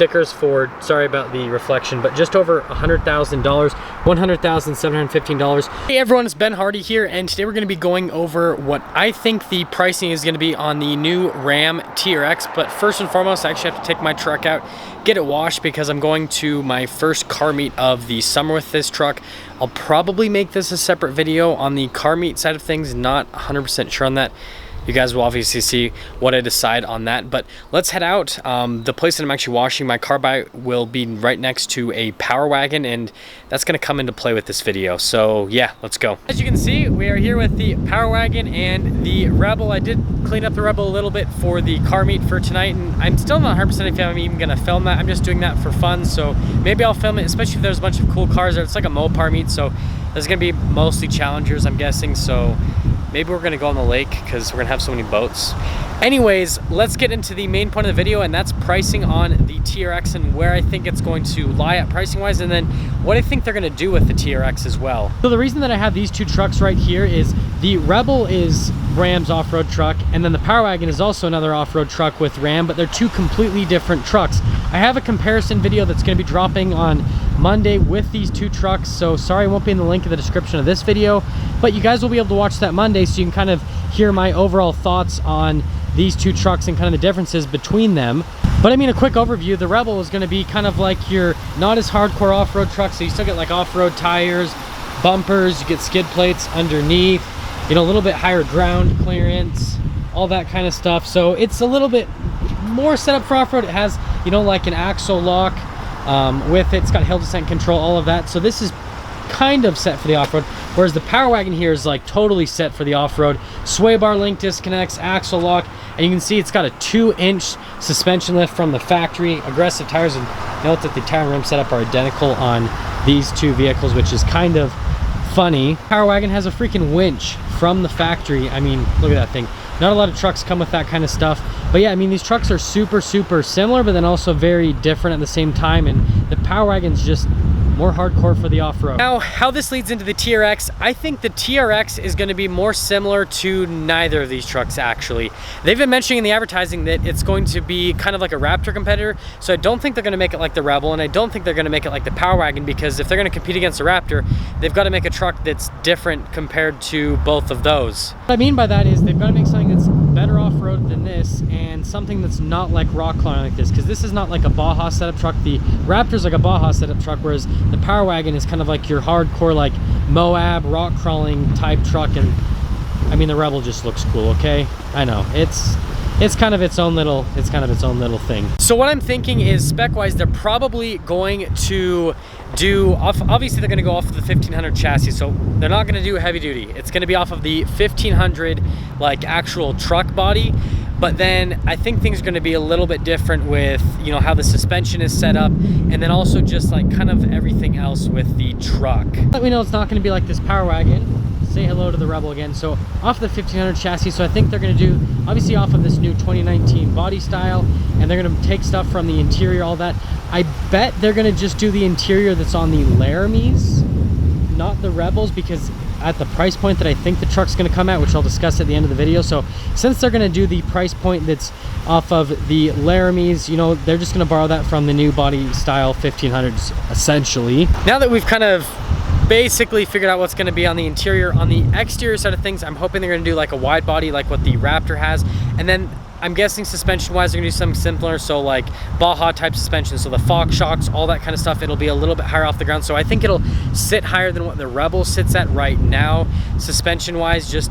Stickers for, sorry about the reflection, but just over $100,000, $100,715. Hey everyone, it's Ben Hardy here, and today we're going to be going over what I think the pricing is going to be on the new Ram TRX. But first and foremost, I actually have to take my truck out, get it washed, because I'm going to my first car meet of the summer with this truck. I'll probably make this a separate video on the car meet side of things, not 100% sure on that. You guys will obviously see what I decide on that, but let's head out. The place that I'm actually washing my car by will be right next to a power wagon, and that's gonna come into play with this video. So yeah, let's go. As you can see, we are here with the power wagon and the Rebel. I did clean up the Rebel a little bit for the car meet for tonight, and I'm still not 100% if I'm even gonna film that. I'm just doing that for fun, so maybe I'll film it, especially if there's a bunch of cool cars there. It's like a Mopar meet, so there's gonna be mostly Challengers, I'm guessing, so maybe we're gonna go on the lake because we're gonna have so many boats. Anyways, let's get into the main point of the video, and that's pricing on the TRX and where I think it's going to lie at pricing wise, and then what I think they're gonna do with the TRX as well. So the reason that I have these two trucks right here is the Rebel is Ram's off-road truck, and then the Power Wagon is also another off-road truck with Ram, but they're two completely different trucks. I have a comparison video that's gonna be dropping on Monday with these two trucks, so sorry it won't be in the link in the description of this video, but you guys will be able to watch that Monday so you can kind of hear my overall thoughts on these two trucks and kind of the differences between them. But I mean, a quick overview, the Rebel is going to be kind of like your not as hardcore off-road truck, so you still get like off-road tires, bumpers, you get skid plates underneath, you know, a little bit higher ground clearance, all that kind of stuff. So it's a little bit more set up for off-road. It has, you know, like an axle lock with it. It's got hill descent control, all of that. So this is kind of set for the off-road, whereas the Power Wagon here is like totally set for the off-road. Sway bar link disconnects, axle lock, and you can see it's got a 2-inch suspension lift from the factory. Aggressive tires, and note that the tire and rim setup are identical on these two vehicles, which is kind of funny. Power Wagon has a freaking winch from the factory. I mean, look at that thing. Not a lot of trucks come with that kind of stuff, but yeah, I mean, these trucks are super similar, but then also very different at the same time, and the Power Wagon's just more hardcore for the off-road. Now, how this leads into the TRX, I think the TRX is going to be more similar to neither of these trucks, actually. They've been mentioning in the advertising that it's going to be kind of like a Raptor competitor, so I don't think they're going to make it like the Rebel, and I don't think they're going to make it like the Power Wagon, because if they're going to compete against the Raptor, they've got to make a truck that's different compared to both of those. What I mean by that is they've got to make something that's better off-road than this, and something that's not like rock crawling like this, because this is not like a Baja setup truck. The Raptor's like a Baja setup truck, whereas the Power Wagon is kind of like your hardcore, like Moab rock crawling type truck. And I mean, the Rebel just looks cool. Okay, I know it's kind of its own little thing. So what I'm thinking is, spec wise, they're probably going to do off, obviously they're going to go off of the 1500 chassis, so they're not going to do heavy duty. It's going to be off of the 1500 like actual truck body. But then I think things are going to be a little bit different with, you know, how the suspension is set up, and then also just like kind of everything else with the truck. Let me know it's not going to be like this Power Wagon. Say hello to the Rebel again. So off the 1500 chassis, so I think they're going to do obviously off of this new 2019 body style, and they're going to take stuff from the interior, all that. I bet they're going to just do the interior that's on the Laramies, not the Rebels, because at the price point that I think the truck's going to come at, which I'll discuss at the end of the video. So since they're going to do the price point that's off of the Laramies, you know, they're just going to borrow that from the new body style 1500s essentially. Now that we've kind of basically figured out what's going to be on the interior, on the exterior side of things, I'm hoping they're going to do like a wide body like what the Raptor has, and then I'm guessing suspension wise they're gonna do something simpler, so like Baja type suspension, so the Fox shocks, all that kind of stuff, it'll be a little bit higher off the ground. So I think it'll sit higher than what the Rebel sits at right now, suspension wise, just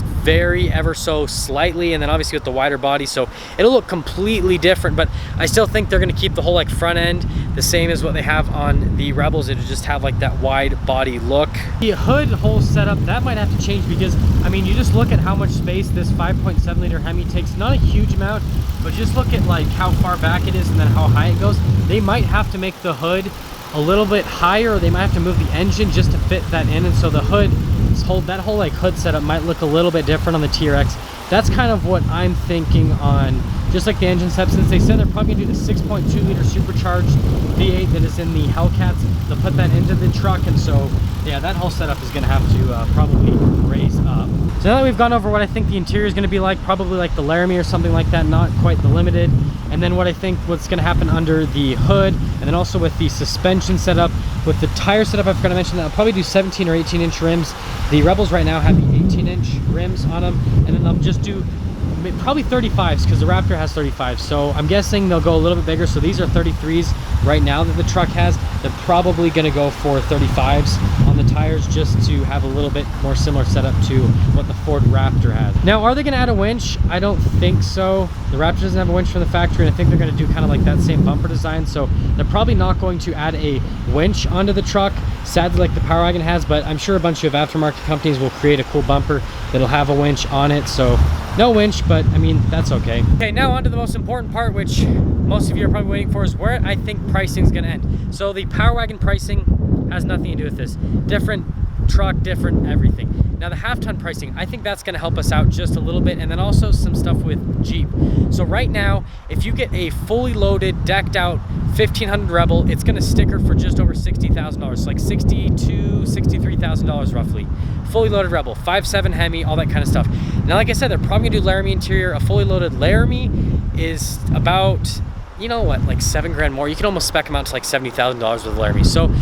very ever so slightly, and then obviously with the wider body, so it'll look completely different. But I still think they're gonna keep the whole like front end the same as what they have on the Rebels. It'll just have like that wide body look. The hood whole setup, that might have to change, because I mean, you just look at how much space this 5.7 liter Hemi takes. Not a huge amount, but just look at like how far back it is and then how high it goes. They might have to make the hood a little bit higher, or they might have to move the engine just to fit that in, and so the hood, that whole like hood setup might look a little bit different on the TRX. That's kind of what I'm thinking on just like the engine setup, since they said they're probably gonna do the 6.2 liter supercharged V8 that is in the Hellcats, they'll put that into the truck, and so yeah, that whole setup is gonna have to probably raise up. So now that we've gone over what I think the interior is gonna be like, probably like the Laramie or something like that, not quite the Limited, and then what I think what's gonna happen under the hood, and then also with the suspension setup, with the tire setup, I forgot to mention that I'll probably do 17 or 18 inch rims. The Rebels right now have the 18-inch rims on them, and then I'll just do probably 35s because the Raptor has 35s, so I'm guessing they'll go a little bit bigger. So these are 33s right now that the truck has. They're probably going to go for 35s on the tires just to have a little bit more similar setup to what the Ford Raptor has. Now, are they going to add a winch? I don't think so. The Raptor doesn't have a winch from the factory, and I think they're going to do kind of like that same bumper design, so they're probably not going to add a winch onto the truck, sadly, like the Power Wagon has, but I'm sure a bunch of aftermarket companies will create a cool bumper that'll have a winch on it. So no winch, but I mean, that's okay. Okay, now on to the most important part, which most of you are probably waiting for, is where I think pricing is going to end. So the Power Wagon pricing has nothing to do with this. Different truck, different everything. Now the half-ton pricing, I think that's going to help us out just a little bit, and then also some stuff with Jeep. So right now, if you get a fully loaded, decked out 1500 Rebel, it's going to sticker for just over $60,000, like $62,000, $63,000 roughly. Fully loaded Rebel, 5.7 Hemi, all that kind of stuff. Now, like I said, they're probably going to do Laramie interior. A fully loaded Laramie is about, you know what, like $7 grand more. You can almost spec them out to like $70,000 with Laramie. So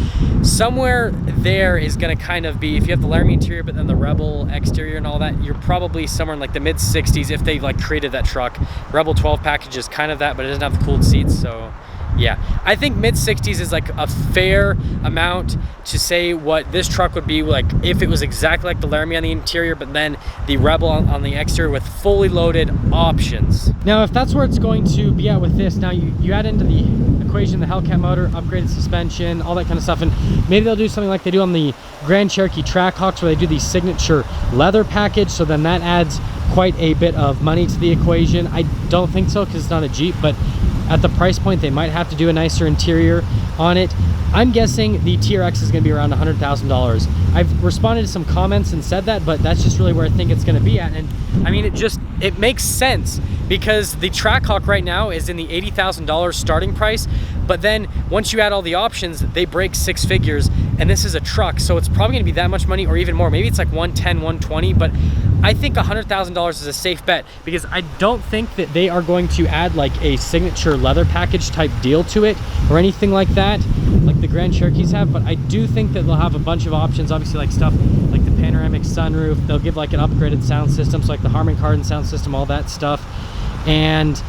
somewhere there is going to kind of be, if you have the Laramie interior but then the Rebel exterior and all that, you're probably somewhere in like the mid 60s if they like created that truck. Rebel 12 package is kind of that, but it doesn't have the cooled seats. So yeah, I think mid 60s is like a fair amount to say what this truck would be like if it was exactly like the Laramie on the interior, but then the Rebel on the exterior with fully loaded options. Now, if that's where it's going to be at with this, now you add into the equation the Hellcat motor, upgraded suspension, all that kind of stuff, and maybe they'll do something like they do on the Grand Cherokee Trackhawks where they do the signature leather package, so then that adds quite a bit of money to the equation. I don't think so because it's not a Jeep, but at the price point, they might have to do a nicer interior on it. I'm guessing the TRX is going to be around $100,000. I've responded to some comments and said that, but that's just really where I think it's going to be at. And I mean, it makes sense because the Trackhawk right now is in the $80,000 starting price, but then once you add all the options, they break 6 figures, and this is a truck, so it's probably going to be that much money or even more. Maybe it's like 110, 120, but I think $100,000 is a safe bet because I don't think that they are going to add like a signature leather package type deal to it or anything like that, like the Grand Cherokees have, but I do think that they'll have a bunch of options, obviously like stuff like the panoramic sunroof. They'll give like an upgraded sound system, so like the Harman Kardon sound system, all that stuff. And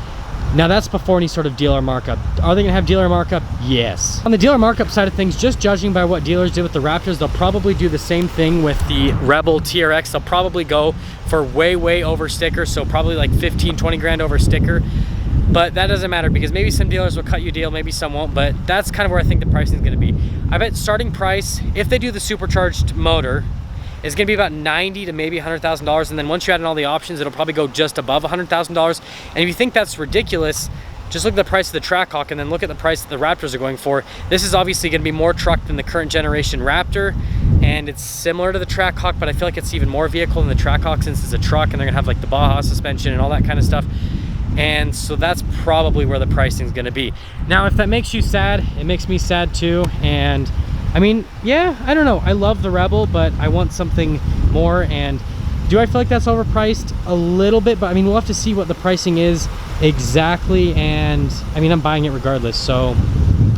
now that's before any sort of dealer markup. Are they gonna have dealer markup? Yes. On the dealer markup side of things, just judging by what dealers did with the Raptors, they'll probably do the same thing with the Rebel TRX. They'll probably go for way over sticker, so probably like 15, 20 grand over sticker. But that doesn't matter because maybe some dealers will cut you a deal, maybe some won't, but that's kind of where I think the pricing is gonna be. I bet starting price, if they do the supercharged motor, is gonna be about $90,000 to maybe $100,000, and then once you add in all the options, it'll probably go just above $100,000. And if you think that's ridiculous, just look at the price of the Trackhawk and then look at the price that the Raptors are going for. This is obviously gonna be more truck than the current generation Raptor, and it's similar to the Trackhawk, but I feel like it's even more vehicle than the Trackhawk since it's a truck, and they're gonna have like the Baja suspension and all that kind of stuff. And so that's probably where the pricing is gonna be. Now, if that makes you sad, it makes me sad too. And I mean, yeah, I don't know. I love the Rebel, but I want something more. And do I feel like that's overpriced? A little bit, but I mean, we'll have to see what the pricing is exactly. And I mean, I'm buying it regardless. So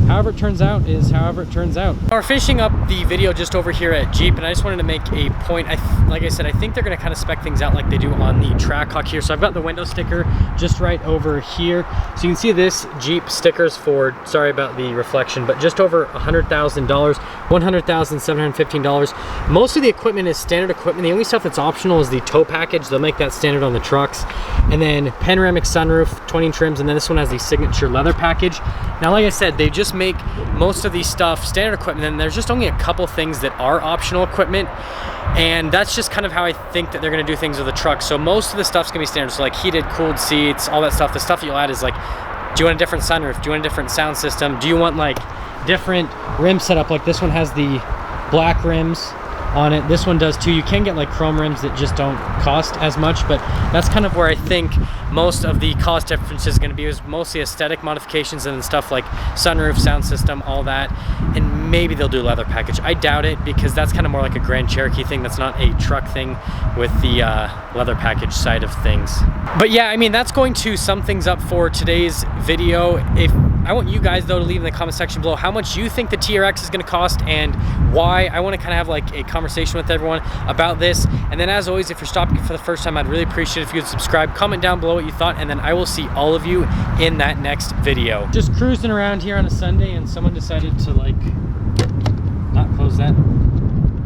however it turns out is however it turns out. We're finishing up the video just over here at Jeep, and I just wanted to make a point. Like I said, I think they're going to kind of spec things out like they do on the Trackhawk here. So I've got the window sticker just right over here. So you can see this Jeep stickers for, sorry about the reflection, but just over $100,000, $100,715. Most of the equipment is standard equipment. The only stuff that's optional is the tow package. They'll make that standard on the trucks. And then panoramic sunroof, 20-inch trims, and then this one has the signature leather package. Now, like I said, they just make most of these stuff standard equipment, and there's just only a couple things that are optional equipment, and that's just kind of how I think that they're going to do things with the truck. So most of the stuff's going to be standard, so like heated, cooled seats, all that stuff. The stuff that you'll add is like, do you want a different sunroof? Do you want a different sound system? Do you want like different rim setup? Like this one has the black rims on it. This one does too. You can get like chrome rims that just don't cost as much, but that's kind of where I think most of the cost difference is going to be, is mostly aesthetic modifications and stuff like sunroof, sound system, all that. And maybe they'll do a leather package. I doubt it, because that's kind of more like a Grand Cherokee thing. That's not a truck thing with the leather package side of things. But yeah, I mean, that's going to sum things up for today's video. I want you guys though to leave in the comment section below how much you think the TRX is going to cost and why. I want to kind of have like a conversation with everyone about this. And then as always, if you're stopping for the first time, I'd really appreciate it if you would subscribe, comment down below what you thought, and then I will see all of you in that next video. Just cruising around here on a Sunday and someone decided to like not close that.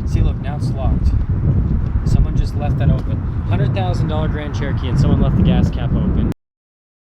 See, look, now it's locked. Someone just left that open. $100,000 Grand Cherokee and someone left the gas cap open.